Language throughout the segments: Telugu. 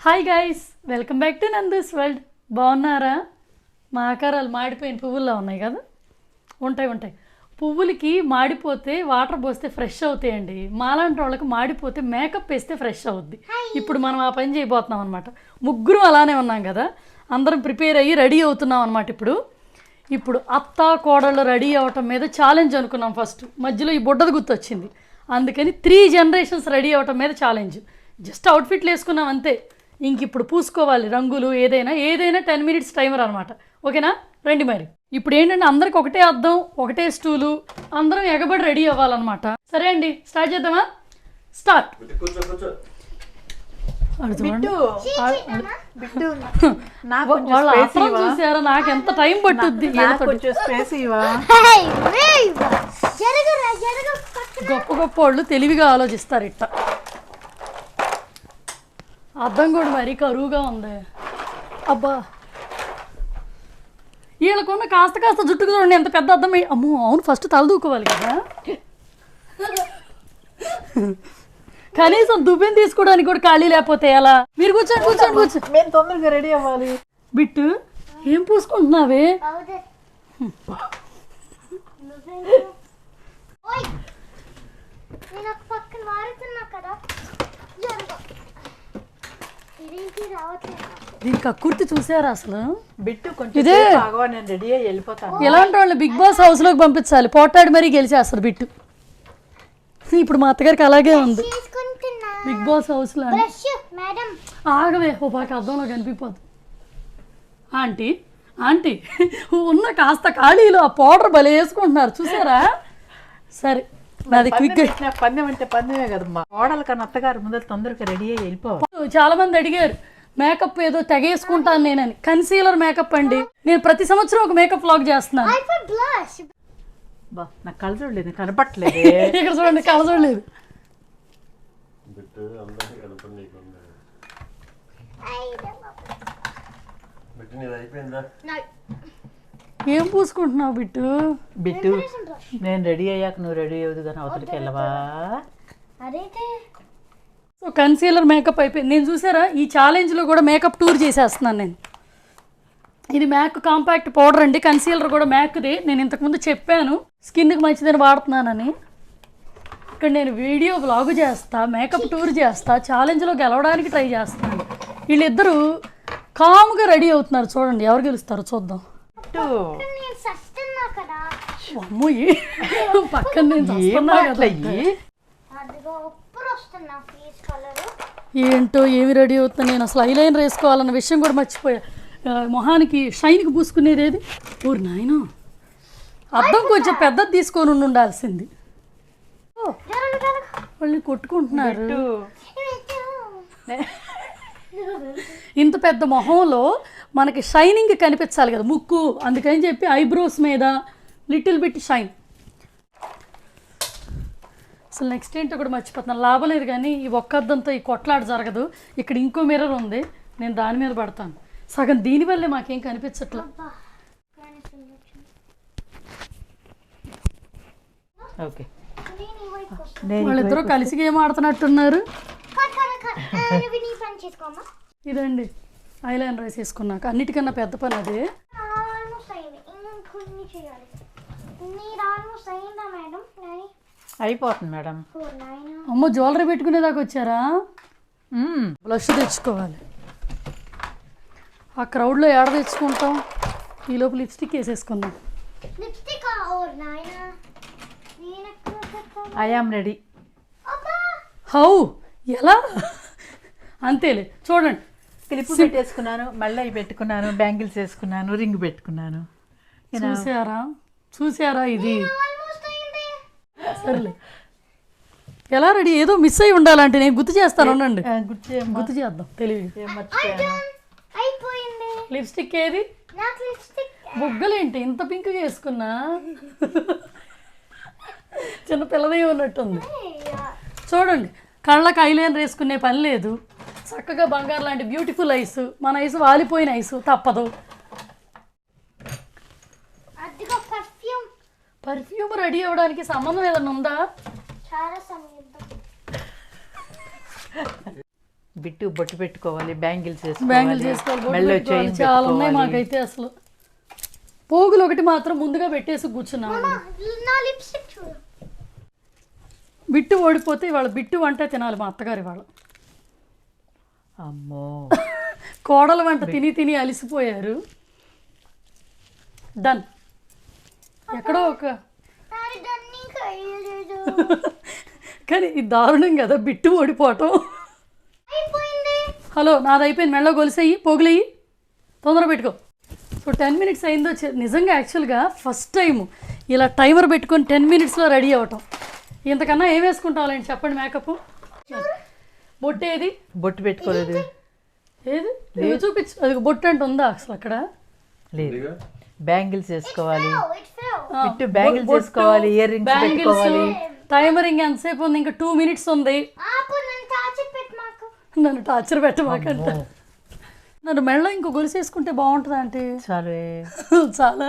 Hi guys, welcome back to Nandu's world. బాగున్నారా? మా ఆకారాలు మాడిపోయిన పువ్వుల్లో ఉన్నాయి కదా. ఉంటాయి పువ్వులకి మాడిపోతే వాటర్ పోస్తే ఫ్రెష్ అవుతాయండి. మాలాంటి వాళ్ళకి మాడిపోతే మేకప్ వేస్తే ఫ్రెష్ అవుద్ది. ఇప్పుడు మనం ఆ పని చేయబోతున్నాం అనమాట. ముగ్గురు అలానే ఉన్నాం కదా, అందరం ప్రిపేర్ అయ్యి రెడీ అవుతున్నాం అనమాట. ఇప్పుడు అత్త కోడళ్ళు రెడీ అవ్వటం మీద ఛాలెంజ్ అనుకున్నాం. ఫస్ట్ మధ్యలో ఈ బుడ్డది గుర్తొచ్చింది, అందుకని 3 జనరేషన్స్ రెడీ అవ్వటం మీద ఛాలెంజ్. జస్ట్ అవుట్ఫిట్లు వేసుకున్నాం అంతే. ఇంక ఇప్పుడు పూసుకోవాలి రంగులు, ఏదైనా 10 minutes టైమర్ అనమాట. ఓకేనా? రండి మరి. ఇప్పుడు ఏంటంటే అందరికి ఒకటే అద్దం, ఒకటే స్టూలు, అందరం ఎగబడి రెడీ అవ్వాలన్నమాట. సరే అండి, స్టార్ట్ చేద్దామా? స్టార్ట్. చూసారా నాకు ఎంత టైం పట్టుద్ది. గొప్ప గొప్ప వాళ్ళు తెలివిగా ఆలోచిస్తారు. ఇట్ట అద్దం కూడా మరీ కరువుగా ఉంది. అబ్బా, వీళ్ళకున్న కాస్త జుట్టుకు చూడండి ఎంత పెద్ద అద్దం. అమ్మో అవును, ఫస్ట్ తలదూకోవాలి కదా. కనీసం దువ్వెని తీసుకోవడానికి కూడా ఖాళీ లేకపోతే ఎలా? మీరు కూర్చోండి. మేము తొందరగా రెడీ అవ్వాలి. బిట్టు, ఏం పూసుకుంటున్నావే? దీనికి కక్కుర్తి చూసారా అసలు? బిట్టు కొంచెం నేను రెడీ అయ్యి వెళ్ళిపోతాను. ఎలాంటి వాళ్ళు బిగ్ బాస్ హౌస్ లోకి పంపించాలి, పోటాడి మరీ గెలిచేస్తారు బిట్టు. ఇప్పుడు మా అత్తగారికి అలాగే ఉంది బిగ్ బాస్ హౌస్ లో. ఆగవే, ఓ బాగా అద్దంలో కనిపిపోదు. ఆంటీ ఉన్న కాస్త ఖాళీలో ఆ పౌడర్ భలే వేసుకుంటున్నారు చూసారా? సరే, నాది క్విక్. పందెం అంటే పందెమే కదమ్మా. మోడల్ కన్నా అత్తగారు ముందర తొందరగా రెడీ అయ్యి వెళ్ళిపోవాలి. చాలా మంది అడిగారు మేకప్ ఏదో తెగేసుకుంటాను నేనని. కన్సీలర్ మేకప్ అండి. నేను ప్రతి సంవత్సరం ఒక మేకప్ వ్లాగ్ చేస్తున్నాను. నాకు కళ్ళ చూడలేదు, కనపట్లేదు. ఇక్కడ చూడండి, కళ్ళ చూడలేదు. ఏం పూసుకుంటున్నావు బిట్టు? నేను రెడీ అయ్యాక నువ్వు రెడీ అవ్వదు కానీ అవతలికి వెళ్ళవా? సో కన్సీలర్ మేకప్ అయిపోయింది. నేను చూసారా ఈ ఛాలెంజ్లో కూడా మేకప్ టూర్ చేసేస్తున్నాను నేను. ఇది మ్యాక్ కాంపాక్ట్ పౌడర్ అండి. కన్సీలర్ కూడా మ్యాక్ది. నేను ఇంతకుముందు చెప్పాను స్కిన్కి మంచిదని వాడుతున్నానని. ఇక్కడ నేను వీడియో వ్లాగ్ చేస్తా, మేకప్ టూర్ చేస్తా, ఛాలెంజ్లో గెలవడానికి ట్రై చేస్తున్నాను. వీళ్ళిద్దరూ కామ్గా రెడీ అవుతున్నారు. చూడండి ఎవరు గెలుస్తారో చూద్దాం. పక్కన ఏంటో ఏమి రెడీ అవుతున్నా. నేను అసలు ఐలైనర్ వేసుకోవాలన్న విషయం కూడా మర్చిపోయా. మొహానికి షైన్కి పూసుకునేది ఏది? ఊరు నాయన, అద్దం కొంచెం పెద్దది తీసుకొని ఉండాల్సింది. వాళ్ళు కొట్టుకుంటున్నారు. ఇంత పెద్ద మొహంలో మనకి షైనింగ్ కనిపించాలి కదా ముక్కు, అందుకని చెప్పి ఐబ్రోస్ మీద లిటిల్ బిట్ షైన్. అసలు నెక్స్ట్ ఏంటో కూడా మర్చిపోతున్నాను. లాభం లేదు కానీ ఈ ఒక్క అద్దంతో ఈ కొట్లాట జరగదు. ఇక్కడ ఇంకో మిర్రర్ ఉంది, నేను దాని మీద పడతాను. సగం దీనివల్లే మాకేం కనిపించట్లా. ఓకే, వాళ్ళిద్దరూ కలిసి గేమ్ ఆడుతున్నట్టున్నారు. ఇదండి ఐలైనర్ వేసేసుకున్నాక అన్నిటికన్నా పెద్ద పని అదే. అయిపోతుంది మేడం. అమ్మో, జ్యువెలరీ పెట్టుకునేదాకా వచ్చారా? బ్లష్ తెచ్చుకోవాలి. ఆ క్రౌడ్లో ఏడ తెచ్చుకుంటాం. ఈ లోపు లిప్స్టిక్ వేసేసుకుందాం. I am ready. హౌ? ఎలా? అంతేలే, చూడండి. క్లిప్ పెట్టేసుకున్నాను, మళ్ళీ పెట్టుకున్నాను, బ్యాంగిల్స్ వేసుకున్నాను, రింగ్ పెట్టుకున్నాను. చూసారా ఇది? సరేలే, ఎలా రెడీ? ఏదో మిస్ అయి ఉండాలంటే నేను గుర్తు చేస్తాను. ఉండండి, గుర్తు చేద్దాం. తెలివి లిప్స్టిక్ ఏది? బుగ్గలేంటి ఇంత పింక్గా వేసుకున్నా? చిన్న పిల్లదే ఉన్నట్టుంది. చూడండి, కళ్ళకి ఐలైనర్ వేసుకునే పని లేదు. చక్కగా బంగారు లాంటి బ్యూటిఫుల్ ఐస్. మన ఐస్ వాలిపోయిన ఐస్, తప్పదు. పర్ఫ్యూమ్ రెడీ అవ్వడానికి సంబంధం ఏదైనా ఉందా? బిట్టు బొట్టు పెట్టుకోవాలి, బ్యాంగిల్స్ బ్యాంగిల్ చేసుకోవాలి, బొట్టు మెళ్ళో పెట్టుకోవాలి, చైన్ చాలా ఉన్నాయి మాకైతే. అసలు పోగులు ఒకటి మాత్రం ముందుగా పెట్టేసి కూర్చున్నాము. నా లిప్స్టిక్ చూడు. బిట్టు ఓడిపోతే ఇవాళ బిట్టు వంట తినాలి మా అత్తగారు ఇవాళ. అమ్మో కోడల వంట తిని తిని అలిసిపోయారు. డన్. ఎక్కడో ఒక నాది దాన్ని కయ్యలేదు. కానీ ఇది దారుణం కదా బిట్టు ఓడిపోవటం. అయిపోయింది. హలో నాది అయిపోయింది, మెళ్ళో గొలుసెయ్యి, పోగులెయ్యి, తొందర పెట్టుకో. సో 10 minutes అయిందో నిజంగా యాక్చువల్గా ఫస్ట్ టైం ఇలా టైమర్ పెట్టుకొని 10 minutesలో రెడీ అవ్వటం. ఇంతకన్నా ఏం వేసుకుంటావాలండి చెప్పండి మేకప్? బొట్టు ఏది? బొట్టు పెట్టుకోలేదు. ఏది చూపించు. అది బొట్టు అంటే ఉందా అసలు అక్కడ? లేదు. బ్యాంగిల్స్ వేసుకోవాలి, It fell. బిట్టు బ్యాంగిల్స్ వేసుకోవాలి, ఇయర్ రింగ్స్ పెట్టుకోవాలి. టైమరింగ్ ఎంతసేపు ఉంది? ఇంకా 2 minutes ఉంది. ఆపు, నన్ను టార్చర్ పెట్టు మాకు. నన్ను టార్చర్ పెట్టమాకంట. నన్ను మెళ్ళ ఇంకో గొలుసు వేసుకుంటే బాగుంటుందా అంటే? చాలు. చాలా.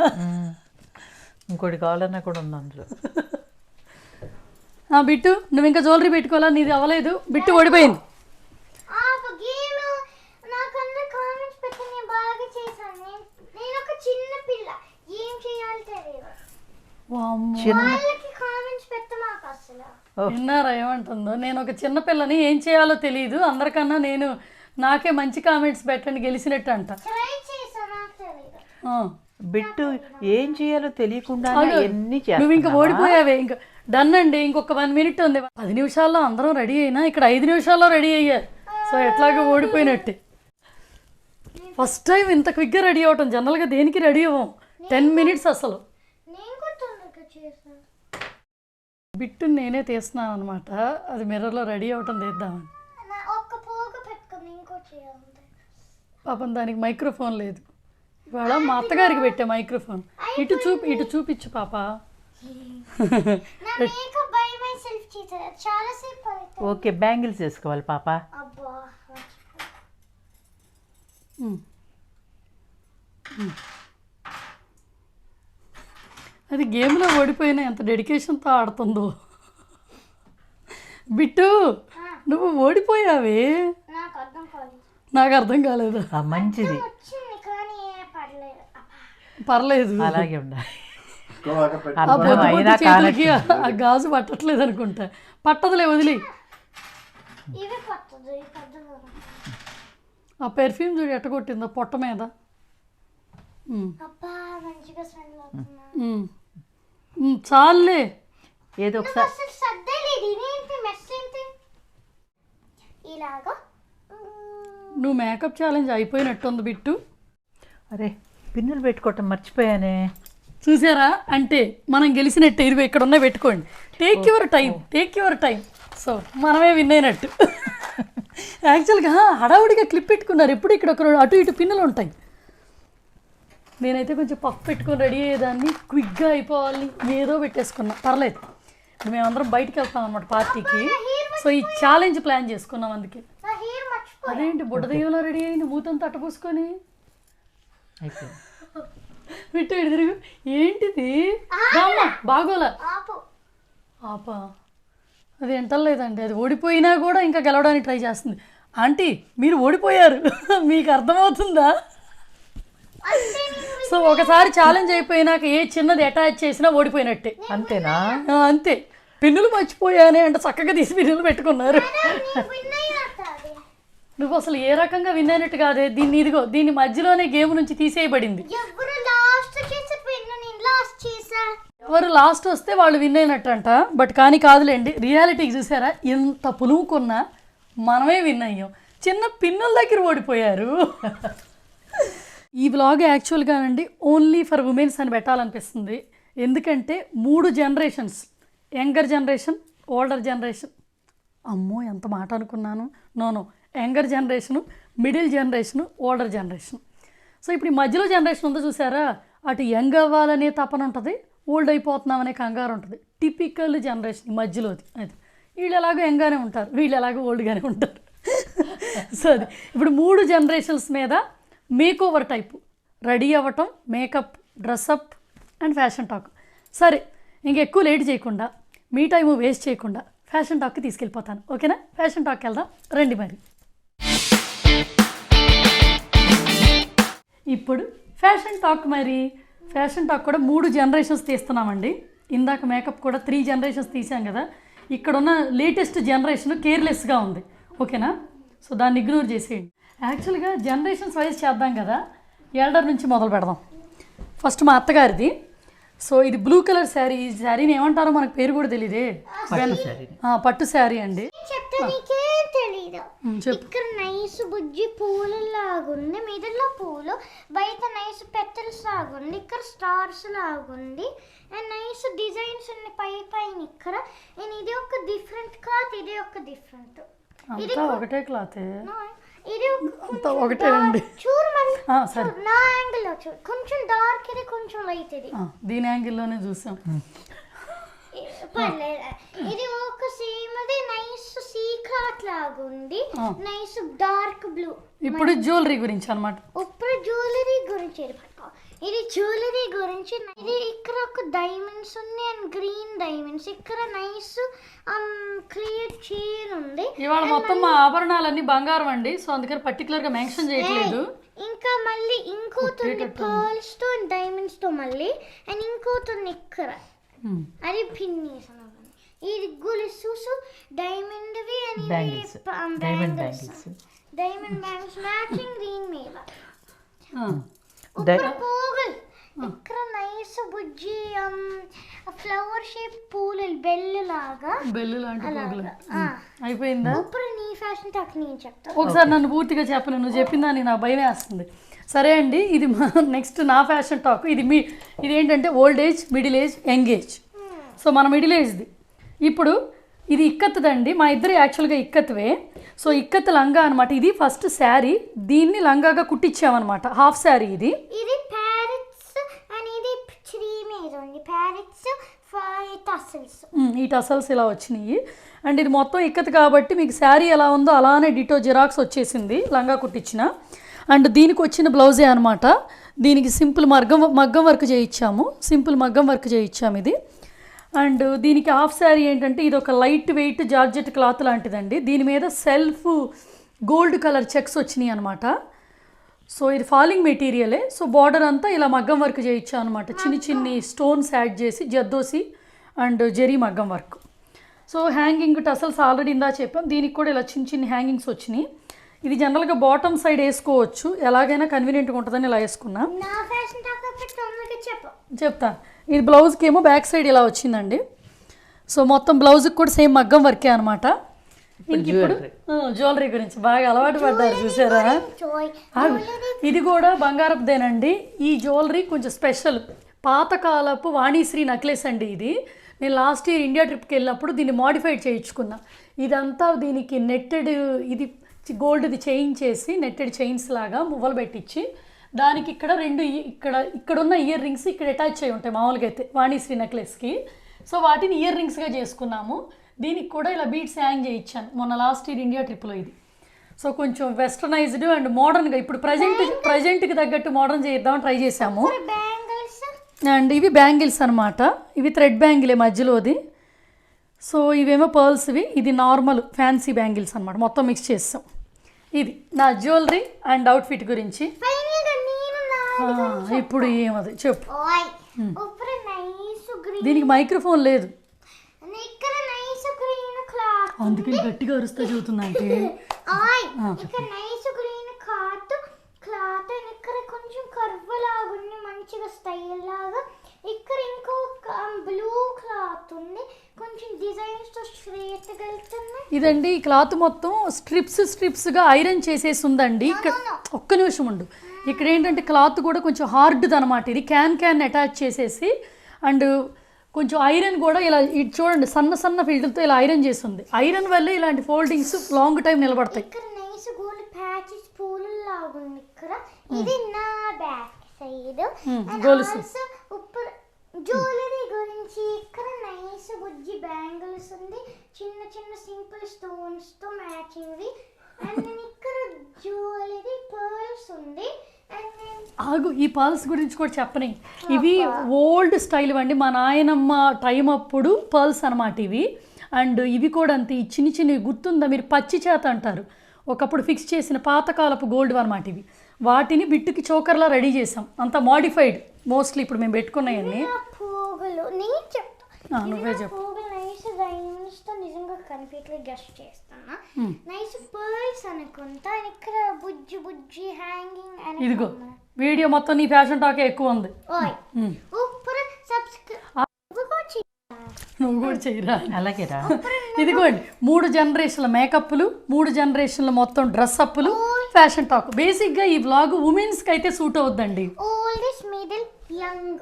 ఇంకోటి కావాలన్నా కూడా ఉంది అందులో. బిట్టు నువ్వు ఇంకా జ్యువెలరీ పెట్టుకోవాలా? నీది అవ్వలేదు. బిట్టు ఓడిపోయింది. ఆపు, గేమ్ నాకన్నా కామెంట్స్ పెట్టి నేను బాగా చేశాను. నేను ఒక చిన్న పిల్ల, ఏం చేయాలి తెలియదు. వామ్మో. వాళ్ళకి కామెంట్స్ పెట్ట మాకు అసలు. విన్నారా ఏమంటుందో? నేను ఒక చిన్న పిల్లని, ఏం చేయాలో తెలియదు, అందరికన్నా నేను నాకే మంచి కామెంట్స్ పెట్టండి గెలిచినట్టు అంట. ట్రై చేశాను, నాకు తెలియదు. బిట్టు ఏం చేయాలో తెలియకుండా ఎన్ని నువ్వు ఇంకా ఓడిపోయావే. ఇంకా డన్ అండి. ఇంకొక 1 minute ఉంది. 10 నిమిషాల్లో అందరం రెడీ అయినా ఇక్కడ 5 నిమిషాల్లో రెడీ అయ్యారు. సో ఎట్లాగో ఓడిపోయినట్టే. ఫస్ట్ టైం ఇంత క్విక్గా రెడీ అవ్వటం. జనరల్గా దేనికి రెడీ అవ్వం. 10 minutes అసలు. నేను కూడా తొందరగా చేశాను. బిట్టు నేనే తీస్తున్నాను అనమాట. అది మిర్రర్లో రెడీ అవ్వటం తీద్దామని. ఒక్క పోగు పెట్టుకుని ఇంకో చేయాలి. పాపం దానికి మైక్రోఫోన్ లేదు. ఇవాళ మా అత్తగారికి పెట్టే మైక్రోఫోన్. ఇటు చూపించు పాప. నా మేకప్ బై మై సెల్ఫ్ చేశాను. చాలా సేపు అయితే. ఓకే, బ్యాంగిల్స్ వేసుకోవాలి పాప. అబ్బా. అది గేమ్లో ఓడిపోయినా ఎంత డెడికేషన్తో ఆడుతుందో. బిట్టు నువ్వు ఓడిపోయావే. నాకు అర్థం కాలేదు. నాకు అర్థం కాలేదు. మంచిది, వచ్చింది కానీ పడలేదు. పర్లేదు. అలాగే ఉండాలి. ఆ పొద్దు పొద్దు చేతులకి ఆ గాజు పట్టట్లేదు అనుకుంటా. పట్టదులే, వదిలి. ఇవి పట్టదు, పట్టదు. ఆ పెర్ఫ్యూమ్ చూడు ఎట్ట కొట్టిందో పొట్ట మీద. అబ్బా, మంచిగా స్మెల్ అవుతుంది. చాలులే. ఏదో ఒకసారి అసలు సర్దేలేదు. ఇదేంటి మెస్ ఏంటి? ఇలాగా నువ్వు మేకప్ ఛాలెంజ్ అయిపోయినట్టుంది బిట్టు. అరే పిన్నులు పెట్టుకోవటం మర్చిపోయానే. చూసారా? అంటే మనం గెలిచినట్టే. ఇదిగో ఇక్కడ ఉన్నాయి, పెట్టుకోండి. Take your time. సో మనమే విన్ అయినట్టు. యాక్చువల్గా హడావుడిగా క్లిప్ పెట్టుకున్నారు. ఎప్పుడు ఇక్కడ ఒక అటు ఇటు పిన్నులు ఉంటాయి. నేనైతే కొంచెం పఫ్ పెట్టుకొని రెడీ అయ్యేదాన్ని. క్విక్గా అయిపోవాలి ఏదో పెట్టేసుకున్నా. పర్లేదు. మేమందరం బయటికి వెళ్తాం అన్నమాట పార్టీకి. సో ఈ ఛాలెంజ్ ప్లాన్ చేసుకున్నాం. అందుకే. నా హెయిర్ మర్చిపో. అదేంటి బుడ్డదయ్యంలో రెడీ అయింది, మూతంతా అట్టపూసుకొని. అయిపోయింది. విట్టు ఇటు తిరుగు. ఏంటిది? బాగోలా. ఆపు. ఆపా. అది ఎంటలేదండి. అది ఓడిపోయినా కూడా ఇంకా గెలవడానికి ట్రై చేస్తుంది. ఆంటీ మీరు ఓడిపోయారు. మీకు అర్థమవుతుందా? సో ఒకసారి ఛాలెంజ్ అయిపోయినాక ఏ చిన్నది అటాచ్ చేసినా ఓడిపోయినట్టే. అంతేనా? అంతే. పిన్నులు మర్చిపోయానే అంటే చక్కగా తీసి పిన్నులు పెట్టుకున్నారు. నువ్వు అసలు ఏ రకంగా విన్ అయినట్టు కాదే. దీన్ని ఇదిగో దీన్ని మధ్యలోనే గేమ్ నుంచి తీసేయబడింది. ఎవరు లాస్ట్ వస్తే వాళ్ళు విన్ అయినట్టంట. బట్ కానీ కాదులేండి, రియాలిటీకి చూసారా? ఎంత పులుముకున్నా మనమే విన్ అయ్యాం. చిన్న పిన్నుల దగ్గర ఓడిపోయారు. ఈ వ్లాగ్ యాక్చువల్గా అండి ఓన్లీ ఫర్ ఉమెన్స్ అని పెట్టాలనిపిస్తుంది. ఎందుకంటే 3 generations, younger generation, older generation. అమ్మో ఎంత మాట అనుకున్నాను. No, younger generation, middle generation, older generation. So ఇప్పుడు ఈ మధ్యలో జనరేషన్ ఉందో చూసారా? అటు యంగ్ అవ్వాలనే తపన ఉంటుంది, ఓల్డ్ అయిపోతున్నామనే కంగారు ఉంటుంది. టిపికల్ జనరేషన్ ఈ మధ్యలోది. అది వీళ్ళు ఎలాగో యంగానే ఉంటారు, వీళ్ళు ఎలాగో ఓల్డ్గానే ఉంటారు. సో అది ఇప్పుడు 3 generations మీద మేకోవర్ టైపు రెడీ అవ్వటం, makeup, dress up and fashion talk. సరే ఇంకెక్కువ లేట్ చేయకుండా, మీ టైము వేస్ట్ చేయకుండా ఫ్యాషన్ టాక్కి తీసుకెళ్ళిపోతాను. ఓకేనా? ఫ్యాషన్ టాక్కి వెళ్దాం రండి. మరి ఇప్పుడు ఫ్యాషన్ టాక్. మరి ఫ్యాషన్ టాక్ కూడా 3 జనరేషన్స్ తీస్తున్నామండి. ఇందాక మేకప్ కూడా 3 జనరేషన్స్ తీసాం కదా. ఇక్కడున్న లేటెస్ట్ జనరేషన్ కేర్లెస్గా ఉంది. ఓకేనా? సో దాన్ని ఇగ్నోర్ చేసేయండి. యాక్చువల్గా జనరేషన్స్ వైజ్ చేద్దాం కదా. ఎల్డర్ నుంచి మొదలు పెడదాం. ఫస్ట్ మా అత్తగారిది. సో ఇది బ్లూ కలర్ శారీ. ఈ శారీని ఏమంటారో మనకు పేరు కూడా తెలియదే. పట్టు శారీ అండి. ఇక్కడ నైస్ బుజ్జి పూలు లాగుంది, మిడిల్లో పూలు, బయట నైస్ పెటల్స్ లాగుంది, ఇక్కడ స్టార్స్ లాగుంది, అండ్ నైస్ డిజైన్స్ ఉన్నాయి పైన ఇక్కడ. అండ్ ఇది ఒక డిఫరెంట్ క్లాత్, ఇది ఒక డిఫరెంట్. అంతా ఒకటే క్లాత్. ఇది ఒకటే అండి. చూడు సరే, నా యాంగిల్ చూడు, కొంచెం డార్క్, ఇది కొంచెం లైట్. ఇది దీని యాంగిల్లోనే చూసాం. ఇది ఒక సేమ్, అది నైస్ సీ క్లాత్ లాగుంది, నైస్ డార్క్ బ్లూ. ఇప్పుడు జ్యువెలరీ గురించి అన్నమాట. ఇప్పుడు జ్యువెలరీ గురించి ఇది జ్యువెలరీ గురించి. ఇది ఇక్కడ ఒక డైమండ్స్ ఉన్నాయి అండ్ గ్రీన్ డైమండ్స్. ఇక్కడ నైస్ క్లియర్ చైన్ ఉంది. ఇవాళ మొత్తం మా ఆభరణాలన్నీ బంగారం అండి. సో అందుకని పర్టికులర్ గా మెన్షన్ చేయట్లేదు. ఇంకా మళ్ళీ ఇంకోతుంది పర్ల్స్ తో డైమండ్స్ తో మళ్ళీ, అండ్ ఇంకోతుంది ఇక్కడ, అది పిన్నీస్. ఇది గొలుసు డైమండ్వి and diamond bangles matching green మీద. ఇక్కడ నైస్ బుజ్జి ఫ్లవర్ షేప్ పూలు, బెల్లు లాంటి అయిపోయిందా? ఇప్పుడు నీ ఫ్యాషన్ టాక్ నేను చెప్తాను. ఒకసారి నన్ను పూర్తిగా చెప్పను, నువ్వు చెప్పిందని నా భయం వేస్తుంది. సరే అండి, ఇది నెక్స్ట్ నా ఫ్యాషన్ టాక్. ఇది ఏంటంటే old age, middle age, young age. So మన మిడిల్ ఏజ్ది. ఇప్పుడు ఇది ఇక్కత్తుదండి. మా ఇద్దరు యాక్చువల్గా ఇక్కత్వే. సో ఇక్కత్ లంగా అనమాట. ఇది ఫస్ట్ శారీ, దీన్ని లంగాగా కుట్టించామన్నమాట. హాఫ్ శారీ ఇది. ఇది ప్యారెట్స్ అండ్ ఇది త్రీ మీద ఉంది. Parrots tassels. ఈ టసల్స్ ఇలా వచ్చినాయి. అండ్ ఇది మొత్తం ఇక్కత్ కాబట్టి మీకు శారీ ఎలా ఉందో అలానే డిటో జిరాక్స్ వచ్చేసింది లంగా కుట్టించిన. అండ్ దీనికి వచ్చిన బ్లౌజే అనమాట. దీనికి సింపుల్ మగ్గం వర్క్ చేయించాము. ఇది. అండ్ దీనికి హాఫ్ శారీ ఏంటంటే ఇది ఒక లైట్ వెయిట్ జార్జెట్ క్లాత్ లాంటిదండి. దీని మీద సెల్ఫ్ గోల్డ్ కలర్ చెక్స్ వచ్చినాయి అనమాట. సో ఇది ఫాలింగ్ మెటీరియలే. సో బార్డర్ అంతా ఇలా మగ్గం వర్క్ చేయించాం అనమాట. చిన్ని స్టోన్స్ యాడ్ చేసి జద్దోసి అండ్ జరీ మగ్గం work. So hanging tassels already ఇందా చెప్పాం. దీనికి కూడా ఇలా చిన్ని హ్యాంగింగ్స్ వచ్చినాయి. ఇది జనరల్గా బాటమ్ సైడ్ వేసుకోవచ్చు, ఎలాగైనా కన్వీనియంట్గా ఉంటుందని ఇలా వేసుకున్నా. చెప్తాను. ఇది బ్లౌజ్కి ఏమో బ్యాక్ సైడ్ ఇలా వచ్చిందండి. సో మొత్తం బ్లౌజ్కి కూడా సేమ్ మగ్గం వర్కే అనమాట. ఇంక ఇప్పుడు జ్యువెలరీ గురించి బాగా అలవాటు పడ్డారు చూసారా. ఇది కూడా బంగారపుదేనండి. ఈ జ్యువెలరీ కొంచెం స్పెషల్, పాతకాలపు వాణిశ్రీ నెక్లెస్ అండి. ఇది నేను లాస్ట్ ఇయర్ ఇండియా ట్రిప్కి వెళ్ళినప్పుడు దీన్ని మాడిఫైడ్ చేయించుకున్నా. ఇదంతా దీనికి నెట్టెడ్, ఇది గోల్డ్ది చేయించేసి నెట్టెడ్ చైన్స్ లాగా మువ్వలు పెట్టించి దానికి ఇక్కడ ఇక్కడున్న ఇయర్ రింగ్స్ ఇక్కడ అటాచ్ అయి ఉంటాయి మామూలుగా అయితే వాణిశ్రీ నెక్లెస్కి. సో వాటిని ఇయర్ రింగ్స్గా చేసుకున్నాము. దీనికి కూడా ఇలా బీడ్స్ హ్యాంగ్ చేయించాను మొన్న లాస్ట్ ఇయర్ ఇండియా ట్రిప్లో. ఇది సో కొంచెం వెస్టర్నైజ్డ్ అండ్ మోడర్న్గా ఇప్పుడు ప్రజెంట్కి తగ్గట్టు మోడర్న్ చేద్దామని ట్రై చేసాము. అండ్ ఇవి బ్యాంగిల్స్ అనమాట. ఇవి థ్రెడ్ బ్యాంగిలే మధ్యలోది. సో ఇవేమో పర్ల్స్వి, ఇది నార్మల్ ఫ్యాన్సీ బ్యాంగిల్స్ అనమాట. మొత్తం మిక్స్ చేస్తాం. ఇది నా జ్యువెలరీ అండ్ అవుట్ఫిట్ గురించి. ఇప్పుడు ఏమది చెప్పు. దీనికి మైక్రోఫోన్ లేదు, అందుకని గట్టిగా అరుస్తా చదువుతుందంటే. ఇక్కడ కొంచెం కర్వ్ లాగుంది, మంచిగా స్టైల్ లాగా. ఇక్కడ ఇంకొక బ్లూ క్లాత్ ఉంది, కొంచెం డిజైన్స్ తో స్ట్రైట్ గా వెళ్తుంది. ఇదండి ఈ క్లాత్ మొత్తం స్ట్రిప్స్గా ఐరన్ చేసేసి ఉందండి. ఇక్కడ ఒక్క నిమిషం ఉండు. ఇక్కడ ఏంటంటే క్లాత్ కూడా కొంచెం హార్డ్ది అనమాట. ఇది క్యాన్ అటాచ్ చేసేసి అండ్ కొంచెం ఐరన్ కూడా ఇలా ఇది చూడండి సన్న ఫీల్డ్తో ఇలా ఐరన్ చేసి ఉంది. ఐరన్ వల్లే ఇలాంటి ఫోల్డింగ్స్ లాంగ్ టైం నిలబడతాయి. ఇక్కడ నైస్ గోల్డ్ ప్యాచెస్ పూలు లాగుంది. ఇక్కడ ఇది నా బ్యాక్ సైడ్. గోల్స్ ఇప్పుడు జ్యువెలరీ గురించి ఇక్కడ నైస్ బుజ్జి బ్యాంగిల్స్ ఉంది, చిన్న సింపుల్ స్టోన్స్ తో మ్యాచింగ్. అండ్ ఇక్కడ జ్యువెలరీ పర్ల్స్ ఉంది. ఆగు, ఈ పర్ల్స్ గురించి కూడా చెప్పని. ఇవి ఓల్డ్ స్టైల్ అండి, మా నాయనమ్మ టైం అప్పుడు పర్ల్స్ అనమాట ఇవి. అండ్ ఇవి కూడా అంతే, ఈ చిన్ని చిన్నవి గుర్తుందా మీరు, పచ్చి చేత అంటారు, ఒకప్పుడు ఫిక్స్ చేసిన పాతకాలపు గోల్డ్ అనమాట ఇవి. వాటిని బిట్టుకి చోకర్లా రెడీ చేసాం, అంత మోడిఫైడ్ మోస్ట్లీ ఇప్పుడు మేము పెట్టుకున్నాయన్నీ. పోగులు నేను చెప్తా, నువ్వే చెప్పు. పోగులు నైస్ డైమండ్స్ తో నిజంగా కనిపించట్లే, గెస్ట్ చేస్తానా. నైస్ పర్ల్స్ అనుకుంటా, ఇక్కడ బుజ్జి బుజ్జి హ్యాంగింగ్ అని. ఇదిగో వీడియో మొత్తం నీ ఫ్యాషన్ టాకే ఎక్కువ ఉంది. ఇప్పుడు సబ్స్క్రైబ్ నువ్వు కూడా చెయ్యరా. అలాగే రా. ఇదిగోండి 3 జనరేషన్ల మేకప్లు, 3 జనరేషన్ల మొత్తం డ్రెస్అప్లు, ఫ్యాషన్ టాక్. బేసిక్గా ఈ వ్లాగ్ ఉమెన్స్కి అయితే సూట్ అవుద్దండి. Oldest middle young.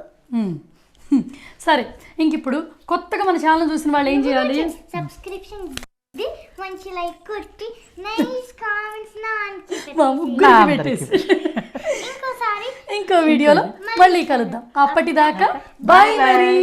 సరే ఇంక ఇప్పుడు కొత్తగా మన ఛానల్ చూసిన వాళ్ళు ఏం చేయాలి, సబ్స్క్రిప్షన్ మంచి లైక్ కొట్టి నైస్ కామెంట్స్ నా మా ముగ్గురికి పెట్టేసి ఇంకోసారి ఇంకో వీడియోలో మళ్ళీ కలుద్దాం. అప్పటిదాకా బాయ్ మరి.